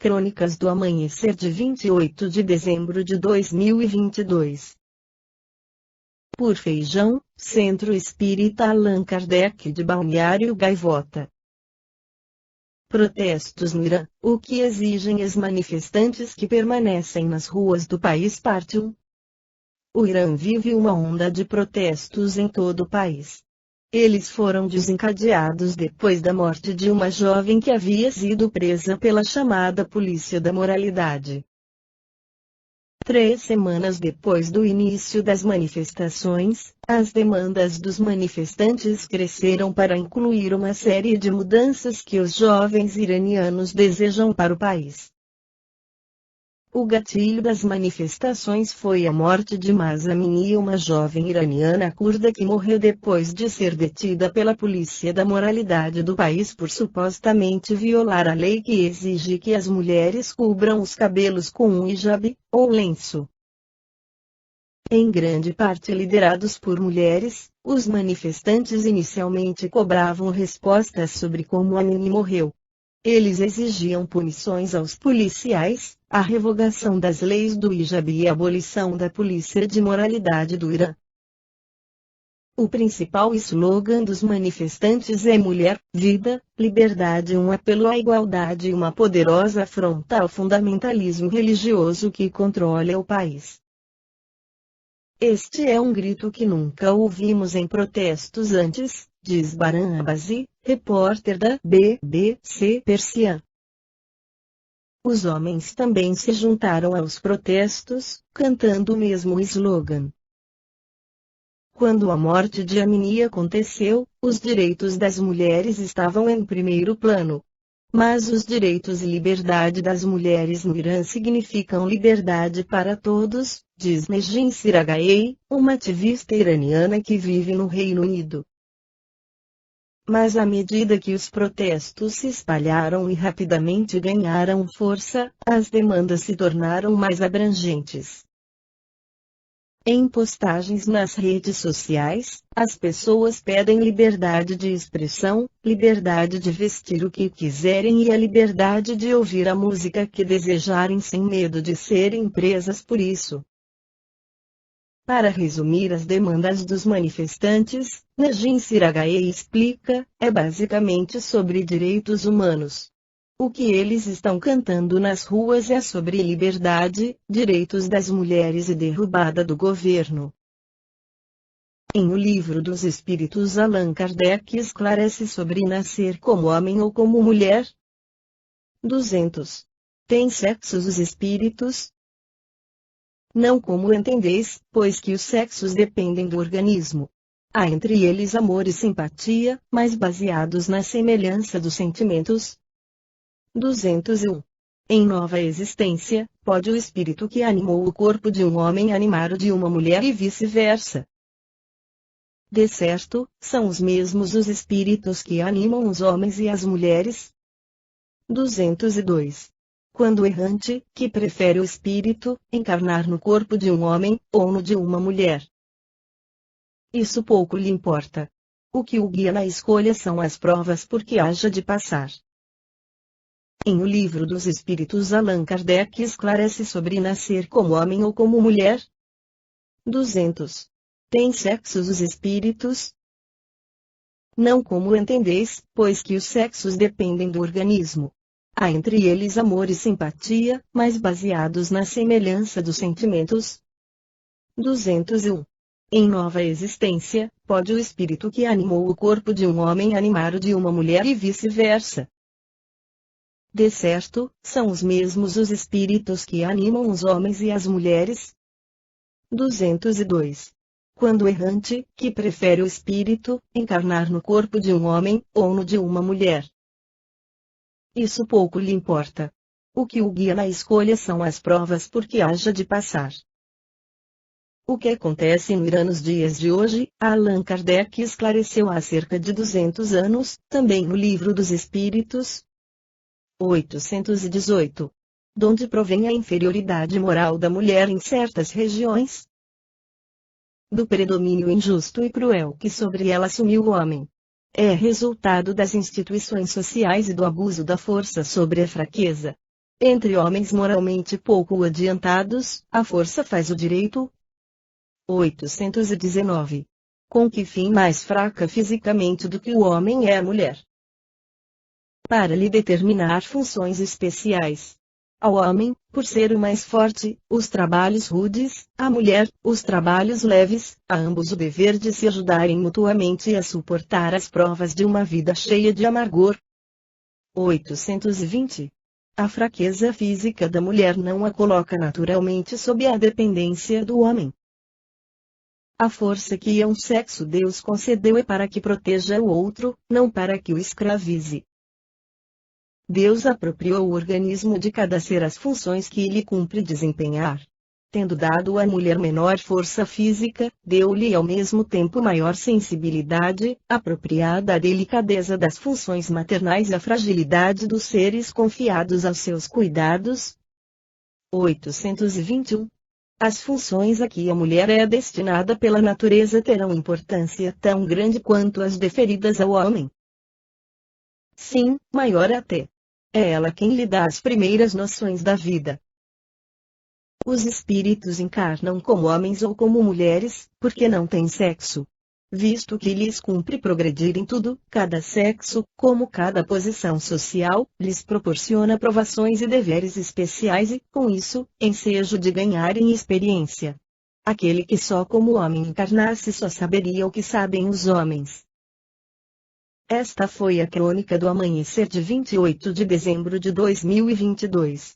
Crônicas do Amanhecer de 28 de dezembro de 2022. Por Feijão, Centro Espírita Allan Kardec de Balneário Gaivota. Protestos no Irã, o que exigem os manifestantes que permanecem nas ruas do país. Parte 1. O Irã vive uma onda de protestos em todo o país. Eles foram desencadeados depois da morte de uma jovem que havia sido presa pela chamada Polícia da Moralidade. 3 semanas depois do início das manifestações, as demandas dos manifestantes cresceram para incluir uma série de mudanças que os jovens iranianos desejam para o país. O gatilho das manifestações foi a morte de Mahsa Amini, uma jovem iraniana curda que morreu depois de ser detida pela Polícia da Moralidade do país por supostamente violar a lei que exige que as mulheres cubram os cabelos com um hijab, ou lenço. Em grande parte liderados por mulheres, os manifestantes inicialmente cobravam respostas sobre como Amini morreu. Eles exigiam punições aos policiais, a revogação das leis do hijab e a abolição da Polícia de Moralidade do Irã. O principal slogan dos manifestantes é Mulher, Vida, Liberdade, um apelo à igualdade e uma poderosa afronta ao fundamentalismo religioso que controla o país. Este é um grito que nunca ouvimos em protestos antes, diz Baran Abbasi, repórter da BBC Persian. Os homens também se juntaram aos protestos, cantando o mesmo slogan. Quando a morte de Amini aconteceu, os direitos das mulheres estavam em primeiro plano. Mas os direitos e liberdade das mulheres no Irã significam liberdade para todos, diz Nejin Siragayei, uma ativista iraniana que vive no Reino Unido. Mas à medida que os protestos se espalharam e rapidamente ganharam força, as demandas se tornaram mais abrangentes. Em postagens nas redes sociais, as pessoas pedem liberdade de expressão, liberdade de vestir o que quiserem e a liberdade de ouvir a música que desejarem sem medo de serem presas por isso. Para resumir as demandas dos manifestantes, Nejin Siragayei explica, é basicamente sobre direitos humanos. O que eles estão cantando nas ruas é sobre liberdade, direitos das mulheres e derrubada do governo. Em O Livro dos Espíritos, Allan Kardec esclarece sobre nascer como homem ou como mulher. 200. Tem sexos os espíritos? Não como entendeis, pois que os sexos dependem do organismo. Há entre eles amor e simpatia, mas baseados na semelhança dos sentimentos. 201. Em nova existência, pode o espírito que animou o corpo de um homem animar o de uma mulher e vice-versa. De certo, são os mesmos os espíritos que animam os homens e as mulheres. 202. Quando o errante, que prefere o espírito, encarnar no corpo de um homem, ou no de uma mulher. Isso pouco lhe importa. O que o guia na escolha são as provas por que haja de passar. Em O Livro dos Espíritos, Allan Kardec esclarece sobre nascer como homem ou como mulher. 200. Tem sexos os espíritos? Não como entendeis, pois que os sexos dependem do organismo. Há entre eles amor e simpatia, mas baseados na semelhança dos sentimentos. 201. Em nova existência, pode o espírito que animou o corpo de um homem animar o de uma mulher e vice-versa. De certo, são os mesmos os espíritos que animam os homens e as mulheres. 202. Quando o errante, que prefere o espírito, encarnar no corpo de um homem, ou no de uma mulher. Isso pouco lhe importa. O que o guia na escolha são as provas por que haja de passar. O que acontece no Irã nos dias de hoje, Allan Kardec esclareceu há cerca de 200 anos, também no Livro dos Espíritos. 818. Donde provém a inferioridade moral da mulher em certas regiões? Do predomínio injusto e cruel que sobre ela assumiu o homem. É resultado das instituições sociais e do abuso da força sobre a fraqueza. Entre homens moralmente pouco adiantados, a força faz o direito. 819. Com que fim mais fraca fisicamente do que o homem é a mulher? Para lhe determinar funções especiais. Ao homem, por ser o mais forte, os trabalhos rudes, à mulher, os trabalhos leves, a ambos o dever de se ajudarem mutuamente a suportar as provas de uma vida cheia de amargor. 820. A fraqueza física da mulher não a coloca naturalmente sob a dependência do homem. A força que a um sexo Deus concedeu é para que proteja o outro, não para que o escravize. Deus apropriou o organismo de cada ser às funções que lhe cumpre desempenhar. Tendo dado à mulher menor força física, deu-lhe ao mesmo tempo maior sensibilidade, apropriada à delicadeza das funções maternais e à fragilidade dos seres confiados aos seus cuidados. 821. As funções a que a mulher é destinada pela natureza terão importância tão grande quanto as deferidas ao homem. Sim, maior até. É ela quem lhe dá as primeiras noções da vida. Os espíritos encarnam como homens ou como mulheres, porque não têm sexo. Visto que lhes cumpre progredir em tudo, cada sexo, como cada posição social, lhes proporciona provações e deveres especiais e, com isso, ensejo de ganharem experiência. Aquele que só como homem encarnasse só saberia o que sabem os homens. Esta foi a crônica do amanhecer de 28 de dezembro de 2022.